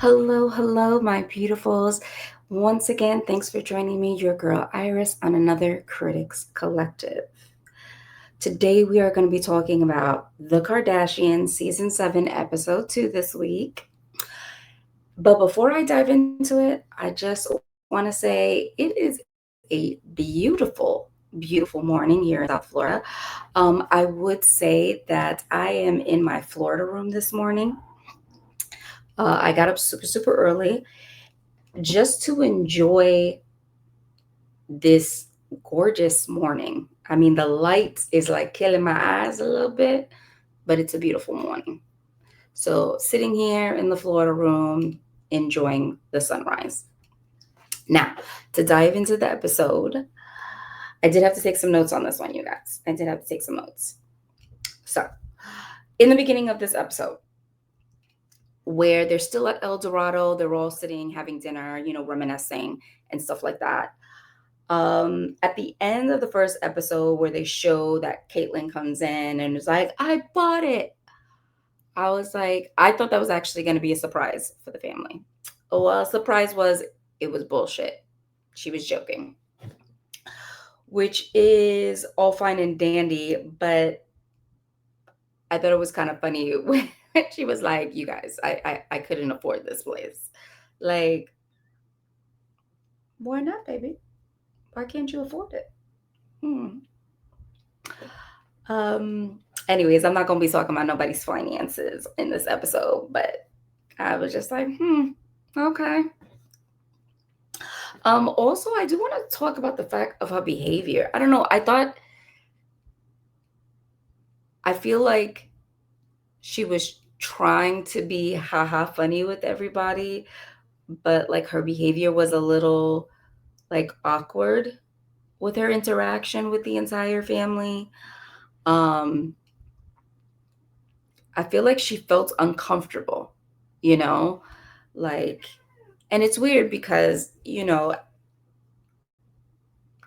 Hello, my beautifuls. Once again, thanks for joining me, your girl Iris, on another Critics Collective. Today, we are going to be talking about The Kardashians Season 7, Episode 2 this week. But before I dive into it, I just want to say it is a beautiful morning here in South Florida. I would say that I am in my Florida room this morning. I got up super early just to enjoy this gorgeous morning. I mean, the light is like killing my eyes a little bit, but it's a beautiful morning. So, sitting here in the Florida room, enjoying the sunrise. Now, to dive into the episode, I did have to take some notes on this one, you guys. I did have to take some notes. So, in the beginning of this episode, where they're still at El Dorado, they're all sitting having dinner, reminiscing and stuff like that. At the end of the first episode where they show that Caitlyn comes in and is like, I bought it. I was like, I thought that was actually going to be a surprise for the family. Well, surprise was it was bullshit. She was joking, which is all fine and dandy, but I thought it was kind of funny when she was like, you guys, I couldn't afford this place. Like, why not, baby? Why can't you afford it? Hmm. Anyways, I'm not gonna be talking about nobody's finances in this episode, but I was just like, okay. Also, I do want to talk about the fact of her behavior. I don't know. I feel like she was trying to be haha funny with everybody, but like her behavior was a little like awkward with her interaction with the entire family. Um, I feel like she felt uncomfortable, you know, like, and it's weird because,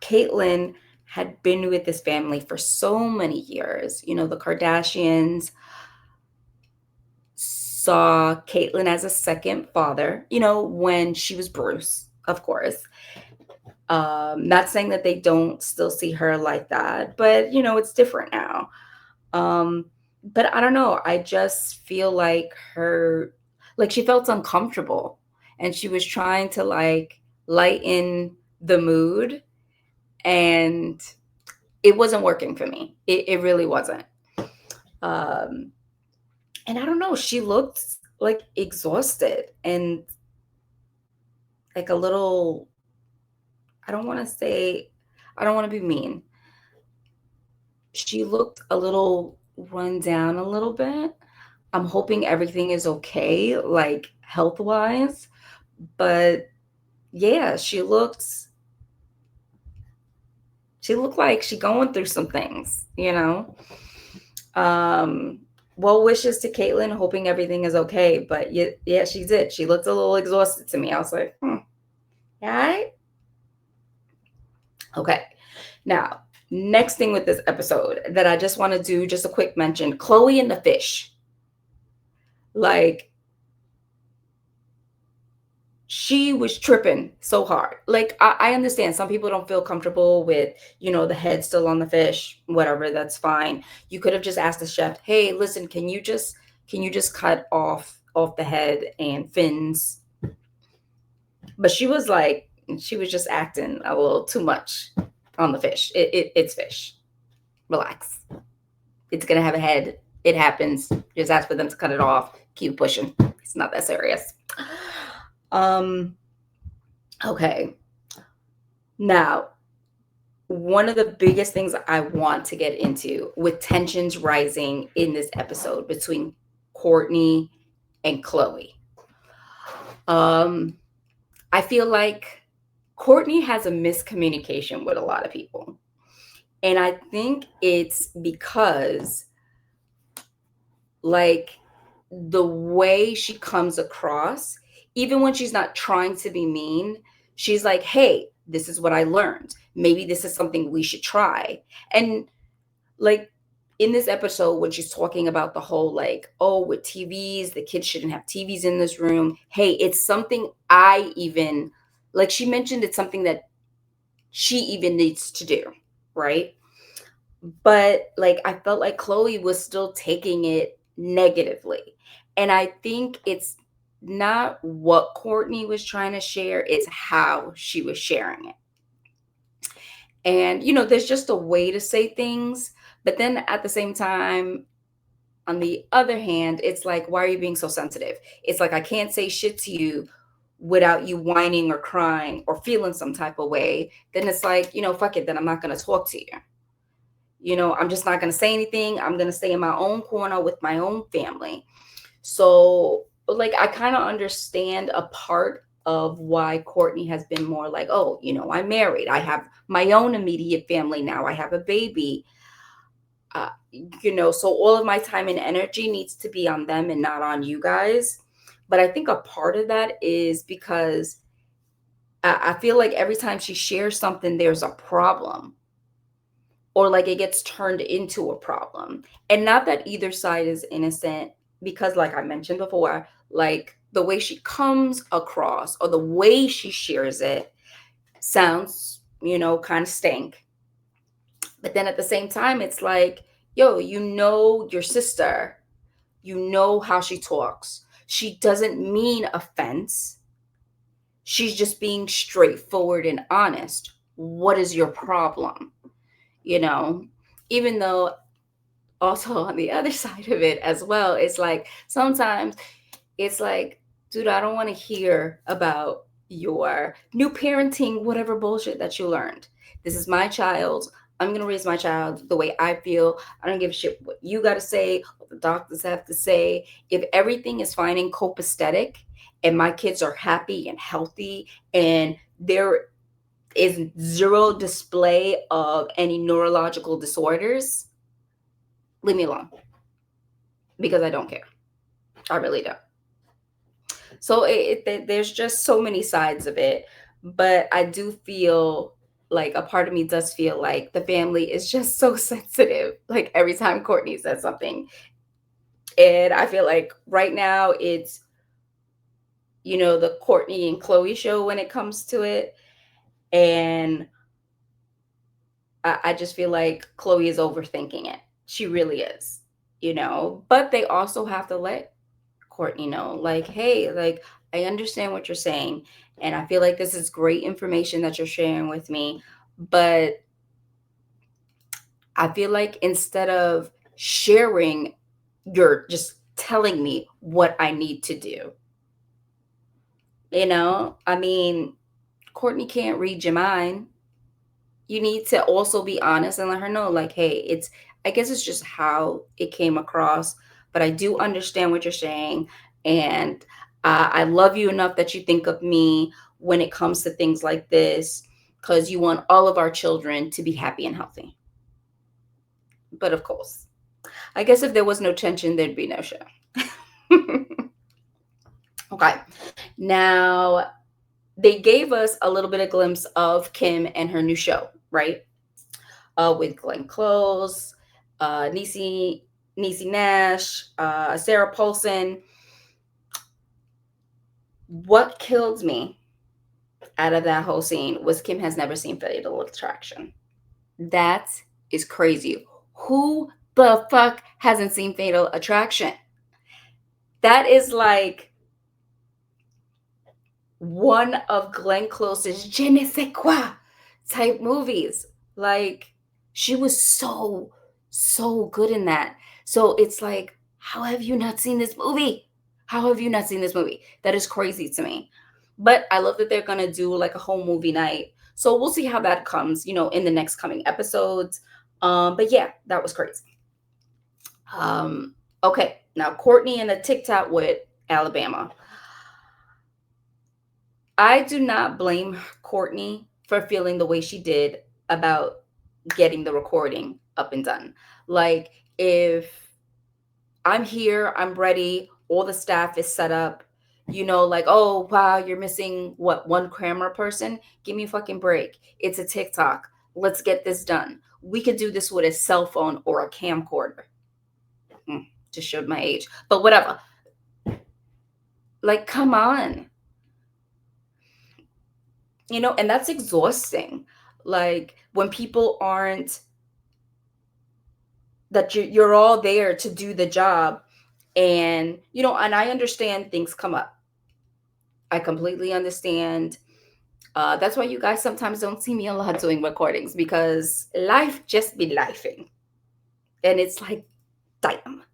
Caitlyn had been with this family for so many years. The Kardashians saw Caitlyn as a second father, when she was Bruce, of course. Not saying that they don't still see her like that, but, it's different now. But I don't know. I just feel like she felt uncomfortable and she was trying to like lighten the mood, and it wasn't working for me. It really wasn't. Um, and I don't know. She looked like exhausted and like a little, I don't want to say, I don't want to be mean. She looked a little run down a little bit. I'm hoping everything is okay, like health wise. But yeah, she looked like she going through some things. Um, well wishes to Caitlyn, hoping everything is okay. But yeah, she did. She looked a little exhausted to me. I was like, all right. Okay. Now, next thing with this episode that I just want to do just a quick mention, Khloé and the fish. Like, she was tripping so hard. Like, I understand some people don't feel comfortable with, the head still on the fish, whatever, that's fine. You could have just asked the chef, hey, listen, can you just cut off the head and fins? But she was just acting a little too much on the fish. It's fish. Relax. It's gonna have a head. It happens. Just ask for them to cut it off. Keep pushing. It's not that serious. Um, okay. Now, one of the biggest things I want to get into with tensions rising in this episode between Kourtney and Khloé. Um, I feel like Kourtney has a miscommunication with a lot of people. And I think it's because, like, the way she comes across, even when she's not trying to be mean, she's like, hey, this is what I learned. Maybe this is something we should try. And like, in this episode, when she's talking about the whole like, oh, with TVs, the kids shouldn't have TVs in this room. Hey, it's something I even like. She mentioned it's something that she even needs to do, right? But like, I felt like Khloé was still taking it negatively. And I think it's not what Kourtney was trying to share, it's how she was sharing it. And, there's just a way to say things. But then at the same time, on the other hand, it's like, why are you being so sensitive? It's like, I can't say shit to you without you whining or crying or feeling some type of way. Then it's like, fuck it, then I'm not going to talk to you. I'm just not going to say anything. I'm going to stay in my own corner with my own family. So, like, I kind of understand a part of why Kourtney has been more like, oh, I'm married. I have my own immediate family now. I have a baby. So all of my time and energy needs to be on them and not on you guys. But I think a part of that is because I feel like every time she shares something, there's a problem or like it gets turned into a problem. And not that either side is innocent, because like I mentioned before, like the way she comes across or the way she shares it sounds, kind of stink. But then at the same time, it's like, yo, your sister, how she talks. She doesn't mean offense. She's just being straightforward and honest. What is your problem? You know, even though also on the other side of it as well, it's like sometimes it's like, dude, I don't want to hear about your new parenting, whatever bullshit that you learned. This is my child. I'm going to raise my child the way I feel. I don't give a shit what you got to say, what the doctors have to say. If everything is fine and copacetic and my kids are happy and healthy and there is zero display of any neurological disorders, leave me alone, because I don't care. I really don't. So there's just so many sides of it, but I do feel like a part of me does feel like the family is just so sensitive. Like every time Kourtney says something, and I feel like right now it's the Kourtney and Khloe show when it comes to it, and I just feel like Khloe is overthinking it. She really is, But they also have to let Kourtney know, like, hey, like, I understand what you're saying, and I feel like this is great information that you're sharing with me, but I feel like instead of sharing, you're just telling me what I need to do. I mean, Kourtney can't read your mind. You need to also be honest and let her know, like, hey, I guess it's just how it came across, but I do understand what you're saying. And I love you enough that you think of me when it comes to things like this, because you want all of our children to be happy and healthy. But of course, I guess if there was no tension, there'd be no show. Okay. Now, they gave us a little bit of glimpse of Kim and her new show, right? With Glenn Close, Niecy Nash, Sarah Paulson. What killed me out of that whole scene was Kim has never seen Fatal Attraction. That is crazy. Who the fuck hasn't seen Fatal Attraction? That is like one of Glenn Close's je ne sais quoi type movies. Like, she was so good in that. So it's like, how have you not seen this movie? How have you not seen this movie? That is crazy to me. But I love that they're going to do like a whole movie night. So we'll see how that comes, in the next coming episodes. But yeah, that was crazy. Okay, now Kourtney and the TikTok with Alabama. I do not blame Kourtney for feeling the way she did about getting the recording up and done. Like, if I'm here, I'm ready, all the staff is set up, like, oh, wow, you're missing what, one camera person? Give me a fucking break. It's a TikTok. Let's get this done. We could do this with a cell phone or a camcorder. Just showed my age, but whatever. Like, come on. And that's exhausting. Like, when people aren't, that you're all there to do the job. And I understand things come up. I completely understand. That's why you guys sometimes don't see me a lot doing recordings, because life just be lifing. And it's like, damn.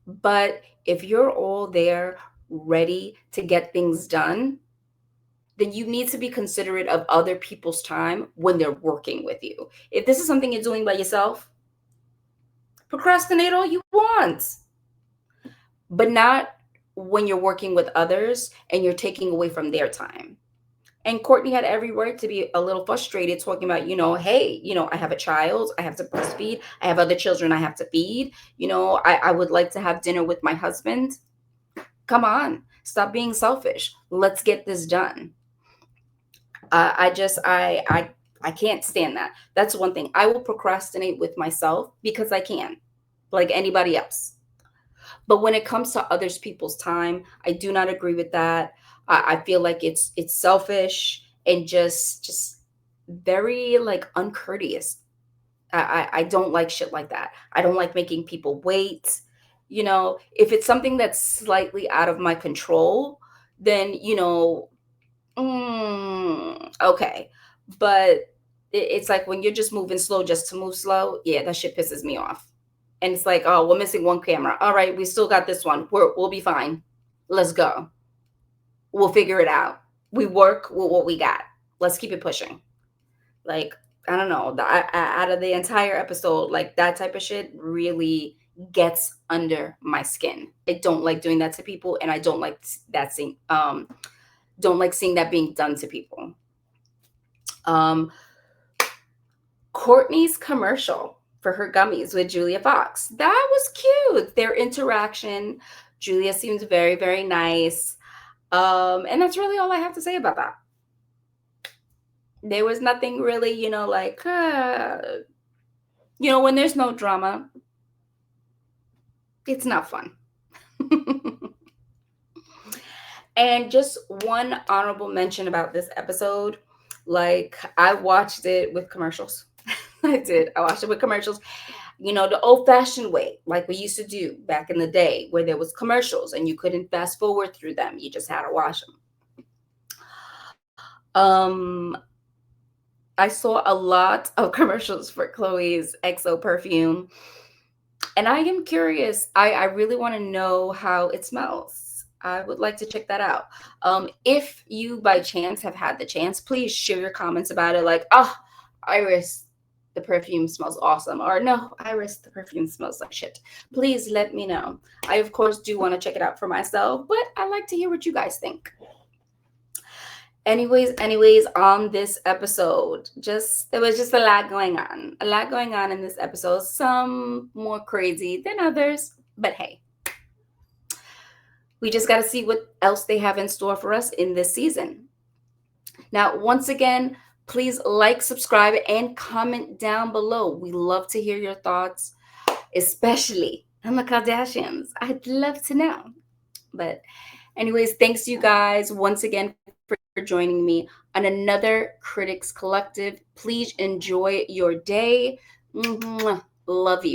But if you're all there ready to get things done, then you need to be considerate of other people's time when they're working with you. If this is something you're doing by yourself, procrastinate all you want, but not when you're working with others and you're taking away from their time. And Kourtney had every right to be a little frustrated, talking about, hey, I have a child, I have to breastfeed, I have other children I have to feed, I would like to have dinner with my husband. Come on, stop being selfish. Let's get this done. I can't stand that. That's one thing. I will procrastinate with myself because I can, like anybody else. But when it comes to others people's time, I do not agree with that. I feel like it's selfish and just very like uncourteous. I don't like shit like that. I don't like making people wait. If it's something that's slightly out of my control, then okay. But it's like when you're just moving slow just to move slow, yeah, that shit pisses me off. And it's like, oh, we're missing one camera. All right, we still got this one. We'll be fine. Let's go. We'll figure it out. We work with what we got. Let's keep it pushing. Like, I don't know. Out of the entire episode, like that type of shit really gets under my skin. I don't like doing that to people, and I don't like that seeing that being done to people. Kourtney's commercial for her gummies with Julia Fox. That was cute. Their interaction. Julia seems very, very nice. And that's really all I have to say about that. There was nothing really, like, when there's no drama, it's not fun. And just one honorable mention about this episode. Like, I watched it with commercials. I did. I watched it with commercials. The old-fashioned way, like we used to do back in the day, where there was commercials and you couldn't fast forward through them. You just had to watch them. I saw a lot of commercials for Khloé's Xo Perfume, and I am curious. I really want to know how it smells. I would like to check that out. If you by chance have had the chance, please share your comments about it. Like, oh, Iris, the perfume smells awesome. Or no, Iris, the perfume smells like shit. Please let me know. I, of course, do want to check it out for myself, but I like to hear what you guys think. Anyways, on this episode, there was just a lot going on. A lot going on in this episode. Some more crazy than others, but hey. We just got to see what else they have in store for us in this season. Now, once again, please like, subscribe, and comment down below. We love to hear your thoughts, especially on the Kardashians. I'd love to know. But anyways, thanks you guys once again for joining me on another Critics Collective. Please enjoy your day. Love you.